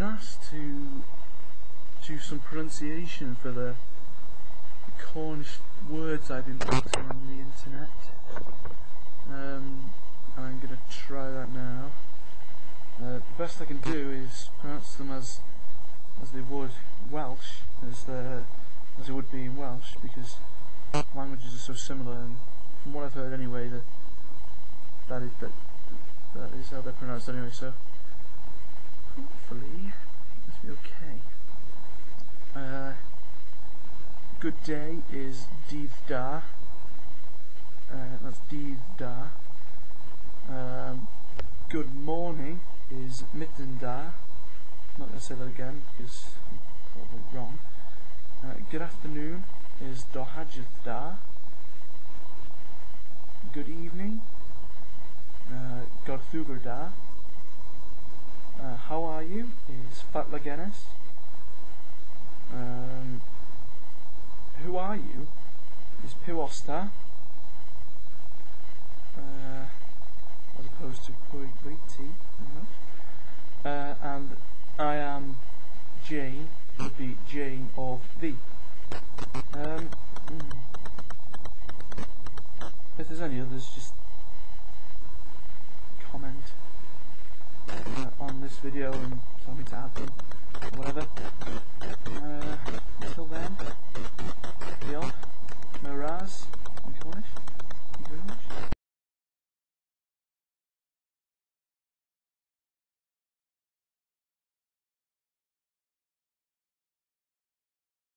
been asked to do some pronunciation for the Cornish words I've been putting on the internet. And I'm going to try that now. The best I can do is pronounce them as they would Welsh, as it would be in Welsh, because languages are so similar, and from what I've heard anyway, that is how they're pronounced anyway, so hopefully this will be okay. Good day is Dydd Da. That's Dydd Da. Good morning is Mitten Da. I'm not going to say that again because I'm probably wrong. Good afternoon is Dohajith Da. Good evening, Godthugur Da. How are you is Fatlagenis. Who are you is Piwosta, as opposed to Puigwiti, and I am Jane would be Jane of thee. If there's any others, just comment on this video and tell me to add them, or whatever.